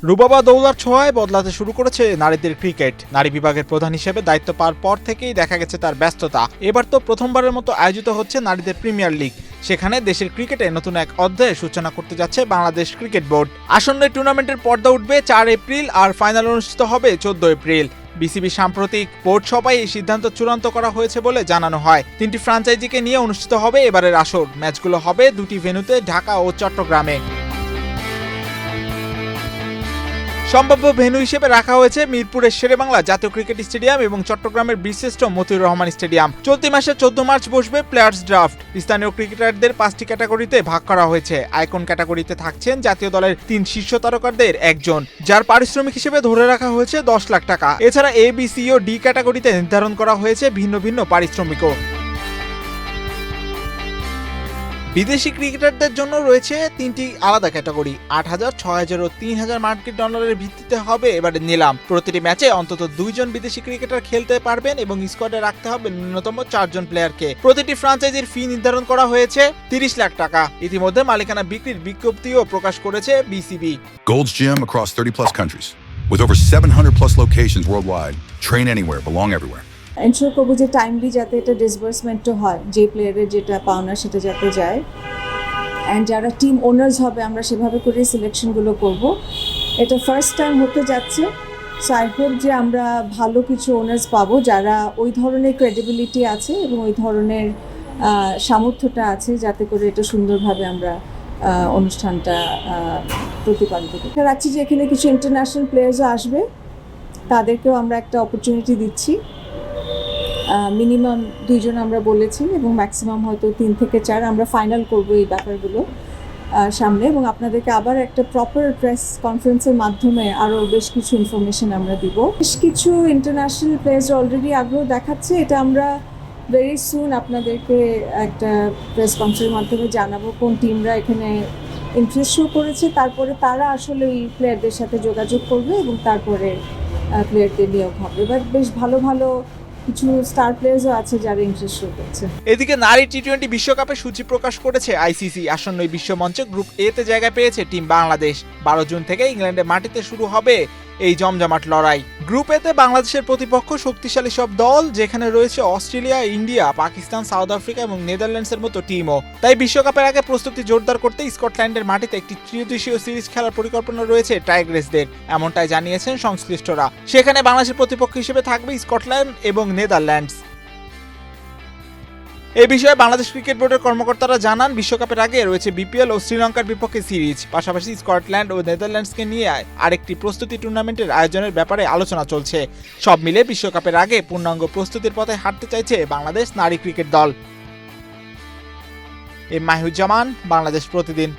রুবাবা দৌলার ছোঁয়ায় বদলাতে শুরু করেছে নারীদের ক্রিকেট। নারী বিভাগের প্রধান হিসেবে দায়িত্ব পাওয়ার পর থেকেই দেখা গেছে তার ব্যস্ততা। এবার তো প্রথমবারের মতো আয়োজিত হচ্ছে নারীদের প্রিমিয়ার লিগ। সেখানে দেশের ক্রিকেটে নতুন এক অধ্যায়ের সূচনা করতে যাচ্ছে বাংলাদেশ ক্রিকেট বোর্ড। আসন্ন টুর্নামেন্টের পর্দা উঠবে 4 এপ্রিল আর ফাইনাল অনুষ্ঠিত হবে 14 এপ্রিল। বিসিবি সাম্প্রতিক বোর্ড সভায় এই সিদ্ধান্ত চূড়ান্ত করা হয়েছে বলে জানানো হয়। 3টি ফ্র্যাঞ্চাইজিকে নিয়ে অনুষ্ঠিত হবে এবারের আসর। ম্যাচগুলো হবে 2টি ভেন্যুতে, ঢাকা ও চট্টগ্রামে। সম্ভাব্য ভেন্যু হিসেবে রাখা হয়েছে মিরপুরের শেরেবাংলা জাতীয় ক্রিকেট স্টেডিয়াম এবং চট্টগ্রামের বীরশ্রেষ্ঠ মতিউর রহমান স্টেডিয়াম। চলতি মাসের 14 মার্চ বসবে প্লেয়ার্স ড্রাফট। স্থানীয় ক্রিকেটারদের 5টি ক্যাটাগরিতে ভাগ করা হয়েছে। আইকন ক্যাটাগরিতে থাকছেন জাতীয় দলের 3 শীর্ষ তারকাদের একজন, যার পারিশ্রমিক হিসেবে ধরে রাখা হয়েছে 10 লাখ টাকা। এছাড়া এ, বি, সি ও ডি ক্যাটাগরিতে নির্ধারণ করা হয়েছে ভিন্ন ভিন্ন পারিশ্রমিকও। বিদেশি ক্রিকেটারদের জন্য রয়েছে 3টি আলাদা ক্যাটাগরি। 8,000, 6,000 ও 3,000 মার্কিন ডলারের ভিত্তিতে হবে এবারে নিলাম। প্রতিটি ম্যাচে অন্তত 2 জন বিদেশি ক্রিকেটার খেলতে পারবেন এবং স্কোয়াডে রাখতে হবে ন্যূনতম 4 জন প্লেয়ারকে। প্রতিটি ফ্র্যাঞ্চাইজির ফি নির্ধারণ করা হয়েছে 30 লাখ টাকা। ইতিমধ্যে মালিকানা বিক্রির বিজ্ঞপ্তিও প্রকাশ করেছে BCB. Gold's Gym across 30 plus countries with over 700 plus locations worldwide. Train anywhere, belong everywhere. Ensure করবো যে টাইমলি যাতে এটা ডিসবার্সমেন্টও হয়, যে প্লেয়ারের যেটা পাওনা সেটা যাতে যায়। অ্যান্ড যারা টিম ওনার্স হবে আমরা সেভাবে করে সিলেকশনগুলো করব। এটা ফার্স্ট টাইম হতে যাচ্ছে। সো আই হোপ যে আমরা ভালো কিছু ওনার্স পাবো যারা ওই ধরনের ক্রেডিবিলিটি আছে এবং ওই ধরনের সামর্থ্যটা আছে, যাতে করে এটা সুন্দরভাবে আমরা অনুষ্ঠানটা প্রতিপালিত করতে রাখছি। যে এখানে কিছু ইন্টারন্যাশনাল প্লেয়ার্সও আসবে, তাদেরকেও আমরা একটা অপরচুনিটি দিচ্ছি। মিনিমাম 2 জন আমরা বলেছি এবং ম্যাক্সিমাম হয়তো 3 থেকে 4 আমরা ফাইনাল করব এই ব্যাপারগুলো সামনে, এবং আপনাদেরকে আবার একটা প্রপার প্রেস কনফারেন্সের মাধ্যমে আরও বেশ কিছু ইনফরমেশন আমরা দিব। বেশ কিছু ইন্টারন্যাশনাল প্লেয়ার্স অলরেডি আগ্রহ দেখাচ্ছে। এটা আমরা ভেরি সুন আপনাদেরকে একটা প্রেস কনফারেন্সের মাধ্যমে জানাবো কোন টিমরা এখানে ইন্টারেস্ট শো করেছে। তারপরে তারা আসলে ওই প্লেয়ারদের সাথে যোগাযোগ করবে এবং তারপরে প্লেয়ারদের নিয়োগ হবে। এবার বেশ ভালো ভালো কিছু স্টার প্লেয়ার্সও আছে যারা ইন্টারেস্ট শো করছে। এদিকে নারী টি-20 বিশ্বকাপের সূচি প্রকাশ করেছে আইসিসি। আসন্ন এই বিশ্বমঞ্চে গ্রুপ এ তে জায়গা পেয়েছে টিম বাংলাদেশ। 12 জুন থেকে ইংল্যান্ডের মাটিতে শুরু হবে এই জমজমাট লড়াই। গ্রুপ এতে বাংলাদেশের প্রতিপক্ষ শক্তিশালী সব দল, যেখানে রয়েছে Australia, India, Pakistan, south Africa এবং নেদারল্যান্ডসের মতো টিমও। তাই বিশ্বকাপের আগে প্রস্তুতি জোরদার করতে স্কটল্যান্ডের মাটিতে একটি ত্রিদেশীয় সিরিজ খেলার পরিকল্পনা রয়েছে টাইগ্রেসদের, এমনটাই জানিয়েছেন সংশ্লিষ্টরা। সেখানে বাংলাদেশের প্রতিপক্ষ হিসেবে থাকবে স্কটল্যান্ড এবং নেদারল্যান্ডস। এই বিষয়ে বাংলাদেশ ক্রিকেট বোর্ডের কর্মকর্তারা জানান, বিশ্বকাপের আগে রয়েছে বিপিএল ও শ্রীলঙ্কার বিপক্ষে সিরিজ। পাশাপাশি স্কটল্যান্ড ও নেদারল্যান্ডসকে নিয়ে আরেকটি প্রস্তুতি টুর্নামেন্টের আয়োজনের ব্যাপারে আলোচনা চলছে। সব মিলে বিশ্বকাপের আগে পূর্ণাঙ্গ প্রস্তুতির পথে হাঁটতে চাইছে বাংলাদেশ নারী ক্রিকেট দল। মাহিউজ্জামান, বাংলাদেশ প্রতিদিন।